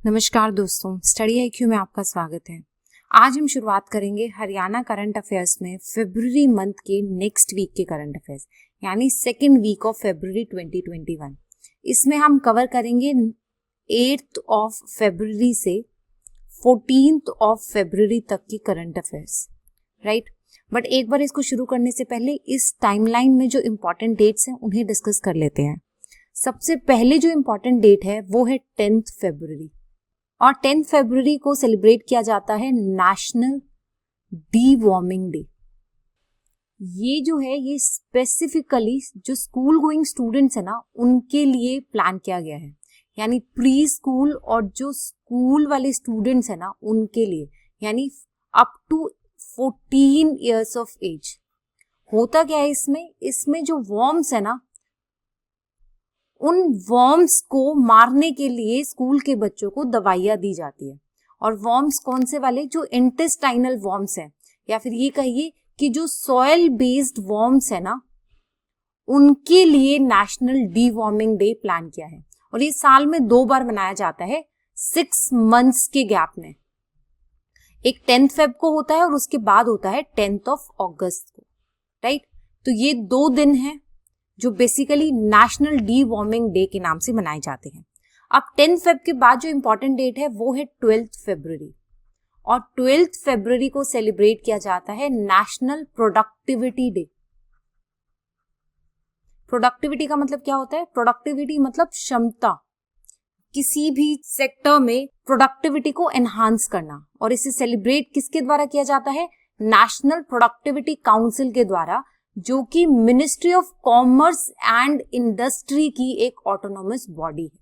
नमस्कार दोस्तों, study IQ में आपका स्वागत है। आज हम शुरुआत करेंगे हरियाणा करंट अफेयर्स में फरवरी मंथ के नेक्स्ट वीक के करंट अफेयर्स, यानी सेकेंड वीक ऑफ फरवरी 2021। इसमें हम कवर करेंगे 8th ऑफ फरवरी से 14th ऑफ फरवरी तक की करंट अफेयर्स, राइट। बट एक बार इसको शुरू करने से पहले इस टाइमलाइन में जो इम्पोर्टेंट डेट्स हैं उन्हें डिस्कस कर लेते हैं। सबसे पहले जो इम्पोर्टेंट डेट है वो है 10th फरवरी, और 10th फरवरी को सेलिब्रेट किया जाता है नेशनल डी वॉर्मिंग डे। ये जो है ये स्पेसिफिकली जो स्कूल गोइंग स्टूडेंट्स है ना उनके लिए प्लान किया गया है, यानी प्री स्कूल और जो स्कूल वाले स्टूडेंट्स है ना उनके लिए, यानी up to 14 years of age. होता क्या है इसमें जो वॉर्म्स है ना उन वॉर्म्स को मारने के लिए स्कूल के बच्चों को दवाइयां दी जाती है। और वॉर्म्स कौन से वाले? जो इंटेस्टाइनल वॉर्म्स हैं, या फिर ये कहिए कि जो सॉइल बेस्ड वॉर्म्स है ना उनके लिए national D warming day plan किया है। और ये साल में 2 बार मनाया जाता है 6 मंथ्स के गैप में। एक 10th फेब को होता है और उसके बाद होता है 10th ऑफ अगस्त को, राइट। तो ये 2 दिन हैं जो basically national D warming day के नाम से मनाए जाते हैं। अब 10th फेब के बाद जो इंपॉर्टेंट डेट है वो है 12th फरवरी, और 12th फरवरी को सेलिब्रेट किया जाता है नेशनल प्रोडक्टिविटी डे। प्रोडक्टिविटी का मतलब क्या होता है? प्रोडक्टिविटी मतलब क्षमता, किसी भी सेक्टर में प्रोडक्टिविटी को एनहांस करना। और इसे सेलिब्रेट किसके द्वारा किया जाता है? नेशनल प्रोडक्टिविटी काउंसिल के द्वारा, जो कि ministry of commerce and industry की एक ऑटोनोमस बॉडी है,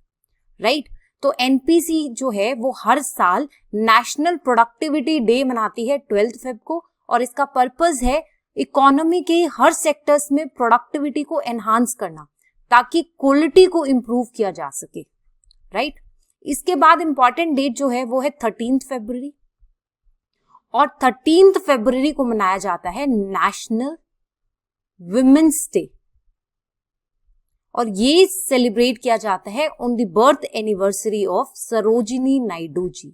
राइट। तो एनपीसी जो है वो हर साल नेशनल प्रोडक्टिविटी डे मनाती है 12th फेब को, और इसका पर्पस है इकोनॉमी के हर सेक्टर्स में प्रोडक्टिविटी को एनहांस करना ताकि क्वालिटी को इंप्रूव किया जा सके, राइट। इसके बाद इंपॉर्टेंट डेट जो है वो है 13th फरवरी, और 13th फरवरी को मनाया जाता है नेशनल विमेन्स डे, और ये सेलिब्रेट किया जाता है on the birth anniversary of Sarojini Naidu ji,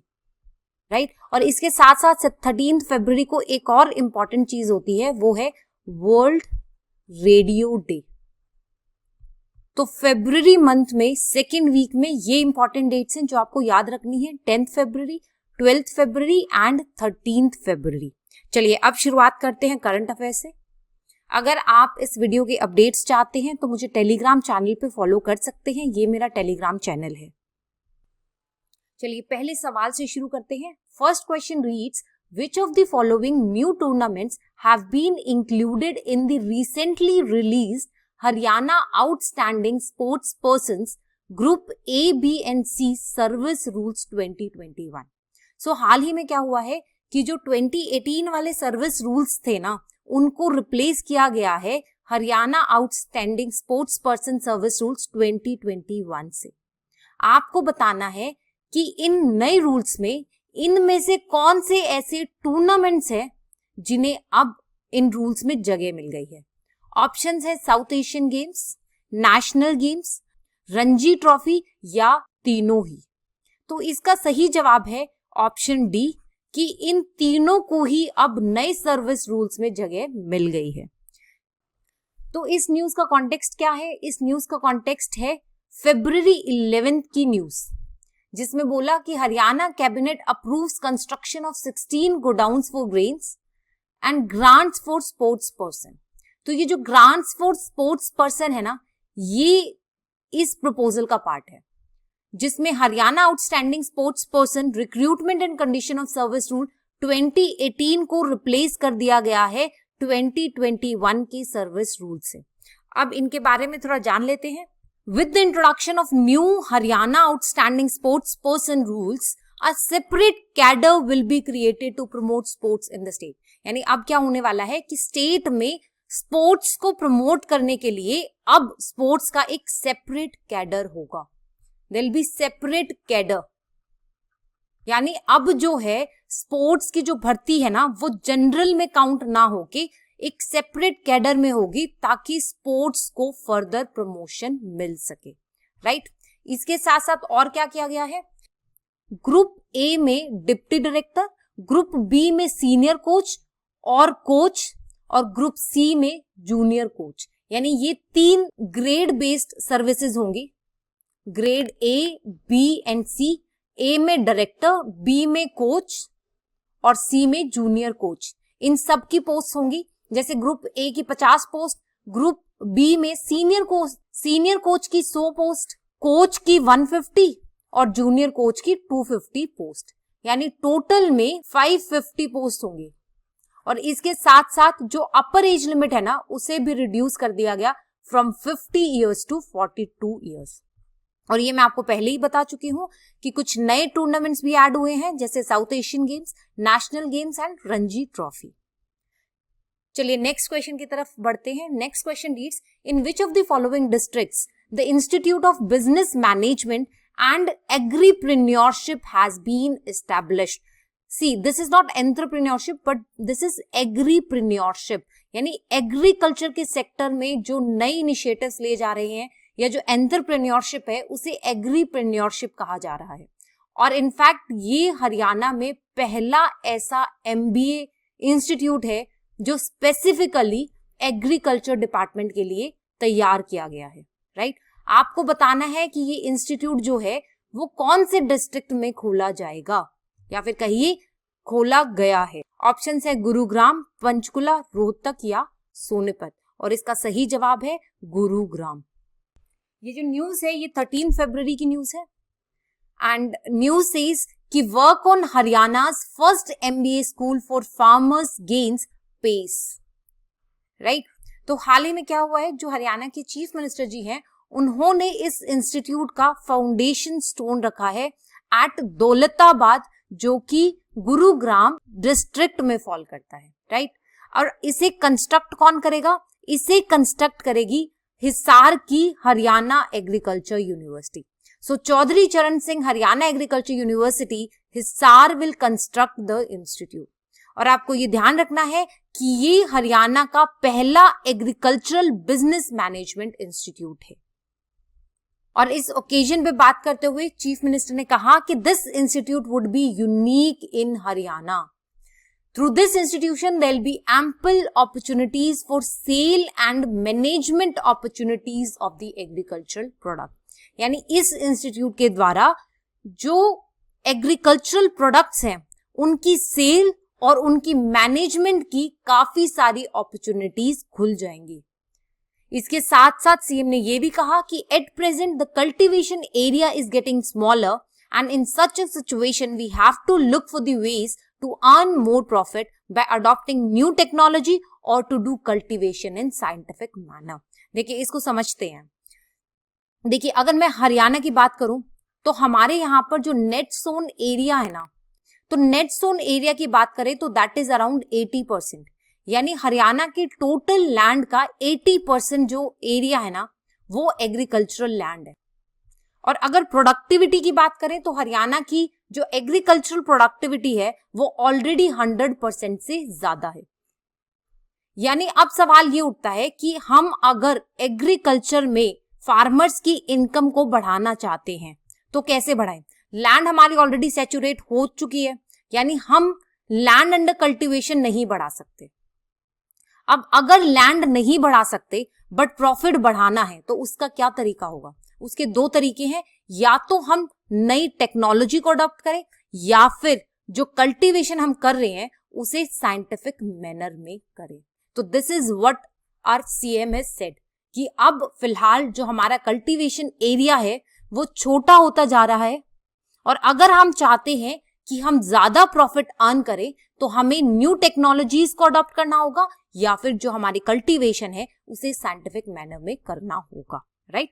right. और इसके साथ साथ 13th फरवरी को एक और इंपॉर्टेंट चीज होती है, वो है वर्ल्ड रेडियो डे। तो फरवरी मंथ में सेकेंड वीक में ये इंपॉर्टेंट डेट्स हैं जो आपको याद रखनी है, 10th February, 12th February and 13th फरवरी। चलिए अब शुरुआत करते हैं करंट अफेयर से। अगर आप इस वीडियो के अपडेट्स चाहते हैं तो मुझे टेलीग्राम चैनल पे फॉलो कर सकते हैं, ये मेरा टेलीग्राम चैनल है। चलिए पहले सवाल से शुरू करते हैं। First question reads, which of the following new tournaments have been included in the recently released Haryana outstanding sports persons group A, B and C service rules 2021। So हाल ही में क्या हुआ है कि जो 2018 वाले सर्विस रूल्स थे ना उनको रिप्लेस किया गया है Haryana outstanding sports person service rules 2021 से। आपको बताना है कि इन नए रूल्स में इनमें से कौन से ऐसे टूर्नामेंट्स हैं जिन्हें अब इन रूल्स में जगह मिल गई है। ऑप्शंस है south Asian games, national games, Ranji trophy, या तीनों ही। तो इसका सही जवाब है ऑप्शन डी कि इन तीनों को ही अब नए सर्विस रूल्स में जगह मिल गई है। तो इस न्यूज का कॉन्टेक्स्ट क्या है? इस न्यूज का कॉन्टेक्स्ट है फरवरी 11 की न्यूज, जिसमें बोला कि Haryana cabinet approves construction of 16 godowns for grains and grants for sports person. तो ये जो ग्रांट्स फॉर स्पोर्ट्स पर्सन है ना, ये इस प्रपोजल का पार्ट है, जिसमें Haryana outstanding sports person recruitment and condition of service rule 2018 को रिप्लेस कर दिया गया है 2021 की सर्विस रूल से। अब इनके बारे में थोड़ा जान लेते हैं। With the introduction of new Haryana outstanding sports person rules, a separate cadre will be created to promote sports in the state. यानी अब क्या होने वाला है कि स्टेट में स्पोर्ट्स को प्रमोट करने के लिए अब स्पोर्ट्स का एक सेपरेट कैडर होगा। There will be separate cadre, यानी अब जो है स्पोर्ट्स की जो भर्ती है ना वो जनरल में काउंट ना होके एक सेपरेट कैडर में होगी ताकि स्पोर्ट्स को फर्दर प्रमोशन मिल सके, राइट। इसके साथ साथ और क्या किया गया है? ग्रुप ए में डिप्टी डायरेक्टर, ग्रुप बी में सीनियर कोच और ग्रुप सी में जूनियर कोच। यानी ये 3 ग्रेड बेस्ड सर्विसेज होंगी, ग्रेड ए, बी एंड सी। ए में डायरेक्टर, बी में कोच और सी में जूनियर कोच। इन सब की पोस्ट होंगी। जैसे ग्रुप ए की 50 पोस्ट, ग्रुप बी में सीनियर कोच की 100 पोस्ट, कोच की 150 और जूनियर कोच की 250 पोस्ट। यानी टोटल में 550 पोस्ट होंगी। और इसके साथ साथ जो अपर एज लिमिट है ना, उसे भी रिड्यूस कर दिया गया फ्रॉम 50 ईयर्स टू 42 ईयर्स। और ये मैं आपको पहले ही बता चुकी हूं कि कुछ नए टूर्नामेंट्स भी ऐड हुए हैं, जैसे south Asian games, national games and Ranji trophy. चलिए नेक्स्ट क्वेश्चन की तरफ बढ़ते हैं। Next question reads, in which of the following districts the institute of business management and agripreneurship has been established? See, this is not entrepreneurship but this is agripreneurship। यानी agriculture के sector में जो नई initiatives ले जा रहे हैं या जो एंटरप्रेन्योरशिप है, उसे एग्रीप्रेन्योरशिप कहा जा रहा है। और इनफैक्ट ये हरियाणा में पहला ऐसा MBA इंस्टीट्यूट है जो स्पेसिफिकली एग्रीकल्चर डिपार्टमेंट के लिए तैयार किया गया है, राइट। आपको बताना है कि ये इंस्टीट्यूट जो है वो कौन से डिस्ट्रिक्ट में खोला जाएगा या फिर कहिए खोला गया है। ऑप्शंस है गुरुग्राम, पंचकुला, रोहतक या सोनीपत। और इसका सही जवाब है गुरुग्राम। ये जो न्यूज है ये 13 फरवरी की न्यूज है एंड न्यूज सेज कि work on Haryana's first MBA school for farmers gains pace, right. तो हाल ही में क्या हुआ है, जो हरियाणा के चीफ मिनिस्टर जी हैं, उन्होंने इस इंस्टीट्यूट का फाउंडेशन स्टोन रखा है एट दौलताबाद, जो कि गुरुग्राम डिस्ट्रिक्ट में फॉल करता है, राइट। और इसे कंस्ट्रक्ट कौन करेगा? इसे कंस्ट्रक्ट करेगी हिसार की हरियाणा एग्रीकल्चर यूनिवर्सिटी। सो चौधरी चरण Singh Haryana agriculture university Hisar will construct the institute. और आपको ये ध्यान रखना है कि ये हरियाणा का पहला एग्रीकल्चरल बिजनेस मैनेजमेंट इंस्टीट्यूट है। और इस ओकेजन पे बात करते हुए चीफ मिनिस्टर ने कहा कि this institute would be unique in Haryana. Through this institution there will be ample opportunities for sale and management opportunities of the agricultural product. यानी इस इंस्टीट्यूट के द्वारा जो एग्रीकल्चरल प्रोडक्ट्स हैं उनकी सेल और उनकी मैनेजमेंट की काफी सारी अपॉर्चुनिटीज खुल जाएंगी। इसके साथ साथ सीएम ने यह भी कहा कि at present the cultivation area is getting smaller and in such a situation we have to look for the ways to earn more profit by adopting new technology और to do cultivation in scientific manner. देखिए इसको समझते हैं। देखिए अगर मैं हरियाणा की बात करूं तो हमारे यहाँ पर जो नेट सोन एरिया है ना, तो नेट सोन एरिया की बात करें तो दैट इज अराउंड 80%। यानी हरियाणा के टोटल लैंड का 80% जो एरिया है ना वो एग्रीकल्चरल लैंड है। और अगर प्रोडक्टिविटी की बात करें तो हरियाणा की जो एग्रीकल्चरल प्रोडक्टिविटी है वो ऑलरेडी 100% से ज्यादा है। यानी अब सवाल ये उठता है कि हम अगर एग्रीकल्चर में फार्मर्स की इनकम को बढ़ाना चाहते हैं तो कैसे बढ़ाएं? लैंड हमारी ऑलरेडी सैचुरेट हो चुकी है, यानी हम लैंड अंडर कल्टीवेशन नहीं बढ़ा सकते। अब अगर लैंड नहीं बढ़ा सकते बट प्रॉफिट बढ़ाना है तो उसका क्या तरीका होगा? उसके 2 तरीके हैं, या तो हम नई टेक्नोलॉजी को अडॉप्ट करें या फिर जो कल्टीवेशन हम कर रहे हैं उसे साइंटिफिक मैनर में करें। तो this is what our CM has said कि अब फिलहाल जो हमारा कल्टीवेशन एरिया है वो छोटा होता जा रहा है और अगर हम चाहते हैं कि हम ज्यादा प्रॉफिट अर्न करें तो हमें न्यू टेक्नोलॉजीज को अडॉप्ट करना होगा या फिर जो हमारी कल्टीवेशन है उसे साइंटिफिक मैनर में करना होगा, राइट।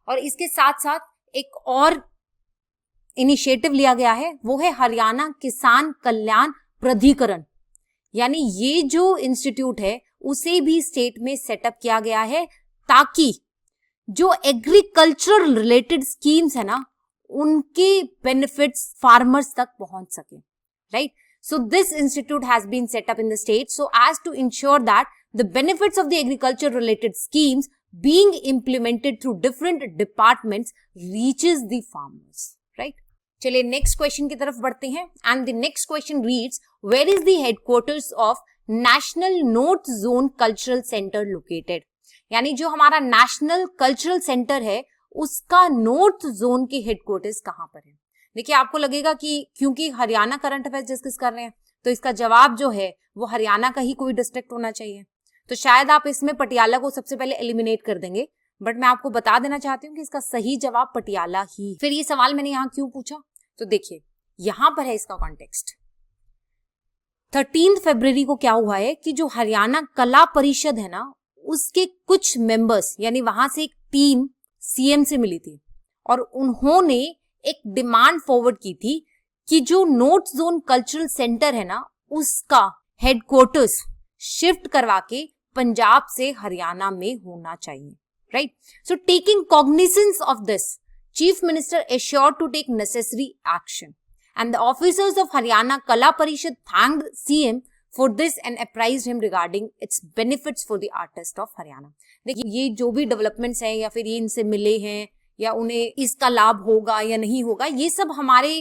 और इसके साथ साथ एक और इनिशिएटिव लिया गया है, वो है हरियाणा किसान कल्याण प्राधिकरण। यानी ये जो इंस्टीट्यूट है उसे भी स्टेट में सेटअप किया गया है ताकि जो एग्रीकल्चर रिलेटेड स्कीम्स है ना उनके बेनिफिट्स फार्मर्स तक पहुंच सके, right. So this institute has been set up in the state so as to ensure that the benefits of the agriculture related schemes being implemented through different departments reaches the farmers, right? चलिए next question की तरफ बढ़ते हैं and the next question reads, where is the headquarters of national north zone cultural centre located. यानी जो हमारा national cultural centre है उसका नॉर्थ जोन के हेडक्वार्टर्स कहां पर है। देखिए आपको लगेगा कि क्योंकि हरियाणा करंट अफेयर्स डिस्कस कर रहे हैं तो इसका जवाब जो है वो हरियाणा का ही कोई डिस्ट्रिक्ट होना चाहिए, तो शायद आप इसमें पटियाला को सबसे पहले एलिमिनेट कर देंगे, बट मैं आपको बता देना चाहती हूँ कि इसका सही जवाब पटियाला ही। फिर ये सवाल मैंने यहाँ क्यों पूछा, तो देखिए यहां पर है इसका कॉन्टेक्स्ट। 13 फरवरी को क्या हुआ है कि जो हरियाणा कला परिषद है ना उसके कुछ मेंबर्स यानी वहां से एक टीम सीएम से मिली थी और उन्होंने एक डिमांड फॉरवर्ड की थी कि जो नॉर्थ जोन कल्चरल सेंटर है ना उसका हेडक्वार्टर्स शिफ्ट करवा के पंजाब से हरियाणा में होना चाहिए, right. So taking cognizance of this, chief minister assured to take necessary action and the officers of Haryana Kala Parishad thanked CM for this and apprised him regarding its benefits for the artist of Haryana। देखिए ये जो भी developments हैं या फिर ये इनसे मिले हैं या उन्हें इसका लाभ होगा या नहीं होगा, ये सब हमारे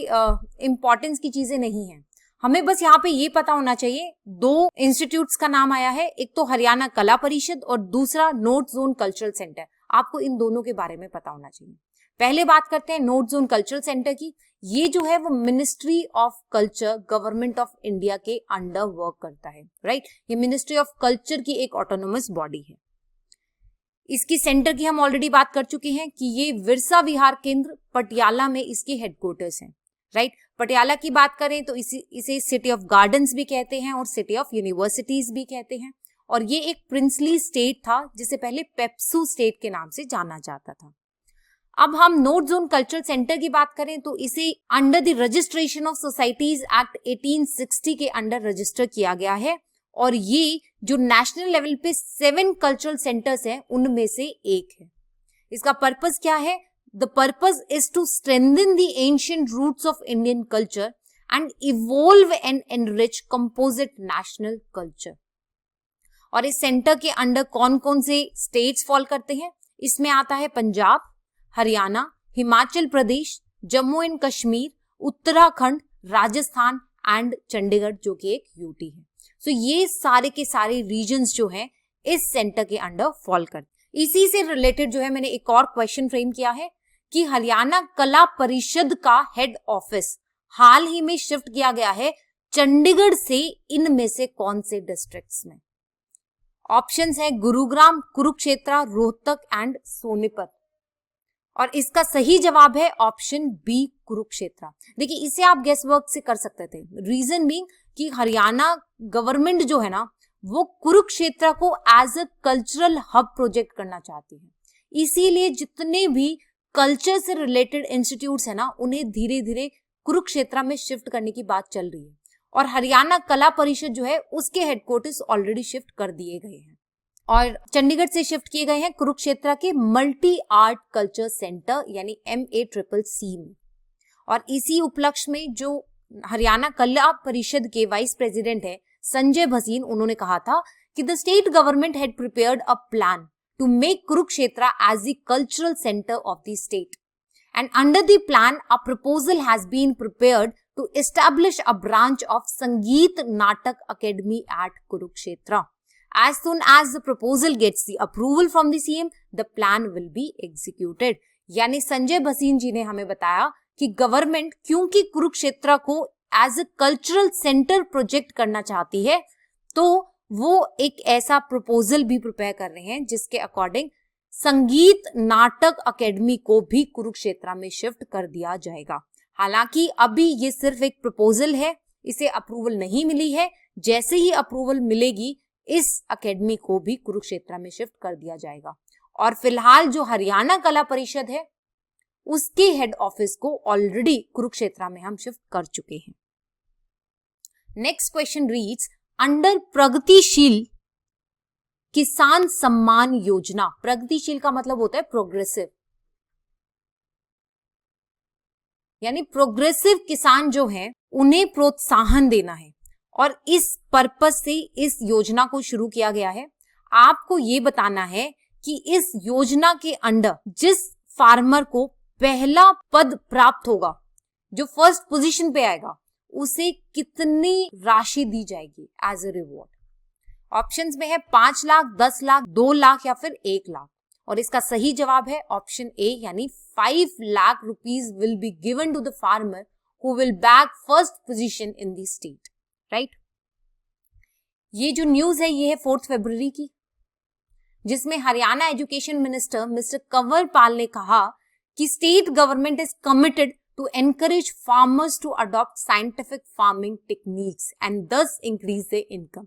इंपॉर्टेंस की चीजें नहीं है। हमें बस यहाँ पे ये पता होना चाहिए, दो इंस्टीट्यूट्स का नाम आया है, एक तो हरियाणा कला परिषद और दूसरा नॉर्थ जोन कल्चरल सेंटर। आपको इन दोनों के बारे में पता होना चाहिए। पहले बात करते हैं नॉर्थ जोन कल्चरल सेंटर की। ये जो है वो ministry of culture government of India के अंडर वर्क करता है, राइट। ये मिनिस्ट्री ऑफ कल्चर की एक ऑटोनोमस बॉडी है। इसकी सेंटर की हम ऑलरेडी बात कर चुके हैं कि ये विरसा विहार केंद्र पटियाला में इसके हेडक्वार्टर्स हैं, राइट। पटियाला की बात करें तो इसे सिटी ऑफ गार्डन्स भी कहते हैं और सिटी ऑफ यूनिवर्सिटीज भी कहते हैं। और ये एक प्रिंसली स्टेट था जिसे पहले पेप्सू स्टेट के नाम से जाना जाता था। अब हम नॉर्थ जोन कल्चरल सेंटर की बात करें तो इसे under the registration of societies act 1860 के अंडर रजिस्टर किया गया है और ये जो नेशनल लेवल पे 7 कल्चरल सेंटर्स हैं उनमें से एक है। इसका पर्पस क्या है? The purpose is to strengthen the ancient roots of Indian culture and evolve and enrich composite national culture. और इस सेंटर के अंडर कौन कौन से स्टेट्स फॉल करते हैं? इसमें आता है पंजाब, हरियाणा, हिमाचल प्रदेश, जम्मू एंड कश्मीर, उत्तराखंड, राजस्थान एंड चंडीगढ़ जो कि एक यूटी है। सो ये सारे के सारे रीजन्स जो हैं इस सेंटर के अंडर फॉल करते। इसी से रिलेटेड जो है मैंने एक और क्वेश्चन फ्रेम किया है कि हरियाणा कला परिषद का हेड ऑफिस हाल ही में शिफ्ट किया गया है चंडीगढ़ से, इनमें से कौन से डिस्ट्रिक्ट्स में? ऑप्शंस है गुरुग्राम, कुरुक्षेत्र, रोहतक एंड सोनीपत। और इसका सही जवाब है ऑप्शन बी, कुरुक्षेत्र। देखिए इसे आप गेस वर्क से कर सकते थे, रीजन बीइंग कि हरियाणा गवर्नमेंट जो है ना वो कुरुक्षेत्र को as a cultural hub project करना चाहती है, इसीलिए जितने भी कल्चर से रिलेटेड इंस्टीट्यूट्स है ना उन्हें धीरे धीरे कुरुक्षेत्र में शिफ्ट करने की बात चल रही है। और हरियाणा कला परिषद जो है उसके हेडक्वार्टर्स ऑलरेडी शिफ्ट कर दिए गए हैं और चंडीगढ़ से शिफ्ट किए गए हैं कुरुक्षेत्र के मल्टी आर्ट कल्चर सेंटर यानी MACCC में। और इसी उपलक्ष्य में जो हरियाणा कला परिषद के वाइस प्रेसिडेंट है संजय भसीन, उन्होंने कहा था कि the state government had prepared a plan to make Kurukshetra as the cultural centre of the state and under the plan a proposal has been prepared to establish a branch of Sangeet Natak Academy at Kurukshetra. As soon as the proposal gets the approval from the CM, the plan will be executed. यानी संजय भसीन जी ने हमें बताया कि government क्योंकि कुरुक्षेत्र को as a cultural centre project करना चाहती है तो वो एक ऐसा प्रपोजल भी प्रिपेयर कर रहे हैं जिसके अकॉर्डिंग संगीत नाटक अकेडमी को भी कुरुक्षेत्र में शिफ्ट कर दिया जाएगा। हालांकि अभी ये सिर्फ एक प्रपोजल है, इसे अप्रूवल नहीं मिली है। जैसे ही अप्रूवल मिलेगी इस एकेडमी को भी कुरुक्षेत्र में शिफ्ट कर दिया जाएगा। और फिलहाल जो हरियाणा कला परिषद है उसके हेड ऑफिस को ऑलरेडी कुरुक्षेत्र में हम शिफ्ट कर चुके हैं। नेक्स्ट क्वेश्चन रीड्स, अंडर प्रगतिशील किसान सम्मान योजना। प्रगतिशील का मतलब होता है प्रोग्रेसिव, यानी प्रोग्रेसिव किसान जो हैं उन्हें प्रोत्साहन देना है और इस पर्पस से इस योजना को शुरू किया गया है। आपको ये बताना है कि इस योजना के अंडर जिस फार्मर को पहला पद प्राप्त होगा जो फर्स्ट पोजीशन पे आएगा उसे कितनी राशि दी जाएगी एज अ रिवॉर्ड। ऑप्शंस में है 5 लाख, 10 लाख, 2 लाख या फिर 1 लाख। और इसका सही जवाब है ऑप्शन ए, यानी 5 lakh rupees will be given to the farmer who will bag first position in the state, right. ये जो न्यूज है ये है 4 फरवरी की, जिसमें Haryana education minister mister Kanwar Pal ने कहा कि state government is committed to encourage farmers to adopt scientific farming techniques and thus increase their income.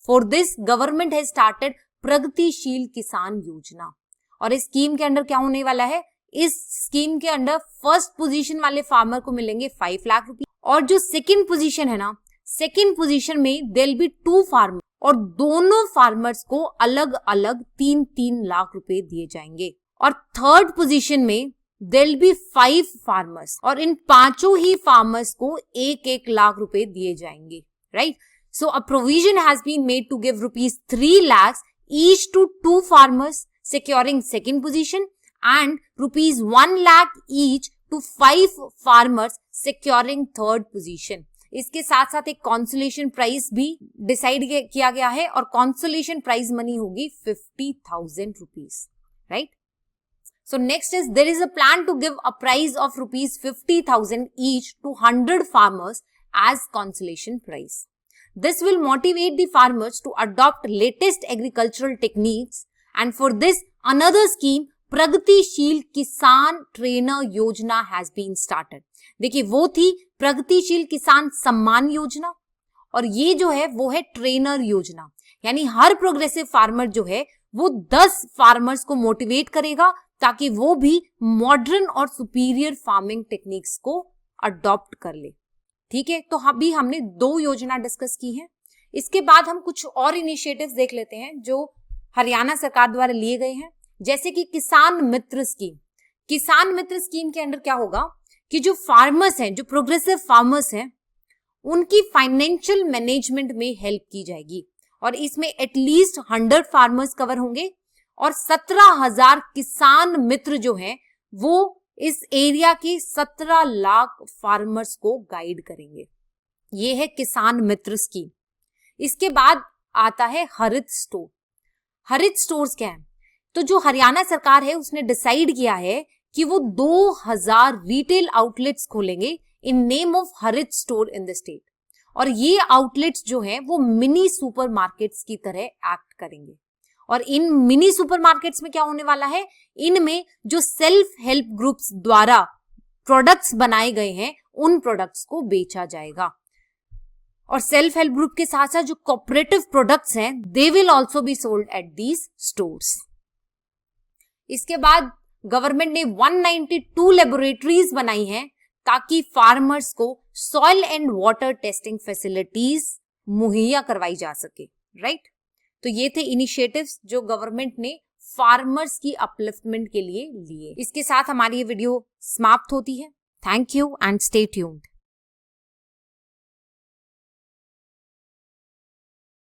For this, government has started प्रगतिशील किसान योजना। और इस स्कीम के अंडर क्या होने वाला है, इस स्कीम के अंडर फर्स्ट पोजीशन वाले फार्मर को मिलेंगे 5 लाख रुपए, और जो सेकंड पोजीशन है ना, सेकंड पोजीशन में देयर विल बी 2 फार्मर और दोनों फार्मर्स को अलग अलग 3-3 लाख रुपए दिए जाएंगे। और थर्ड पोजीशन में देयर विल बी 5 फार्मर्स और इन पांचों ही फार्मर्स को 1-1 लाख रुपए दिए जाएंगे, right. So a provision has been made to give ₹3 lakhs each to 2 farmers securing second position and ₹1 lakh each to 5 farmers securing third position. इसके साथ साथ एक कॉन्सोलेशन प्राइज भी डिसाइड किया गया है और कॉन्सोलेशन प्राइज मनी होगी 50,000 rupees, right. So next is there is a plan to give a prize of ₹50,000 each to 100 farmers as consolation prize. This will motivate the farmers to adopt latest agricultural techniques and for this another scheme प्रगतिशील किसान trainer योजना has been started. देखिए वो थी प्रगतिशील किसान सम्मान योजना और ये जो है वो है ट्रेनर योजना, यानी हर प्रोग्रेसिव फार्मर जो है वो 10 फार्मर्स को मोटिवेट करेगा ताकि वो भी मॉडर्न और सुपीरियर फार्मिंग टेक्निक्स को अडॉप्ट कर ले, ठीक है। तो अभी हमने 2 योजना डिस्कस की हैं। इसके बाद हम कुछ और इनिशिएटिव्स देख लेते हैं जो हरियाणा सरकार द्वारा लिए गए हैं, जैसे कि किसान मित्र स्कीम। किसान मित्र स्कीम के अंदर क्या होगा कि जो फार्मर्स हैं, जो प्रोग्रेसिव फार्मर्स हैं, उनकी फाइनेंशियल मैनेजमेंट में हेल्प की जाएगी और इसमें एटलीस्ट 100 फार्मर्स कवर होंगे और 17,000 किसान मित्र जो हैं वो इस एरिया के 17 लाख फार्मर्स को गाइड करेंगे। ये है किसान मित्र स्कीम। इसके बाद आता है हरित स्टोर। हरित स्टोर्स क्या है, तो जो हरियाणा सरकार है उसने डिसाइड किया है कि वो 2000 रिटेल आउटलेट्स खोलेंगे इन नेम ऑफ हरित स्टोर इन द स्टेट। और ये आउटलेट्स जो हैं वो मिनी सुपरमार्केट्स की तरह एक्ट करेंगे। और इन मिनी सुपरमार्केट्स में क्या होने वाला है, इनमें जो सेल्फ हेल्प ग्रुप्स द्वारा प्रोडक्ट्स बनाए गए हैं उन प्रोडक्ट्स को बेचा जाएगा। और सेल्फ हेल्प ग्रुप के साथ साथ जो कोऑपरेटिव प्रोडक्ट्स हैं they will also be sold at these stores. इसके बाद गवर्नमेंट ने 192 लेबोरेटरीज बनाई हैं ताकि फार्मर्स को soil and water testing facilities मुहैया करवाई जा सके, राइट। तो ये थे इनिशिएटिव्स जो गवर्नमेंट ने फार्मर्स की अपलिफ्टमेंट के लिए लिए। इसके साथ हमारी ये वीडियो समाप्त होती है। Thank you and stay tuned.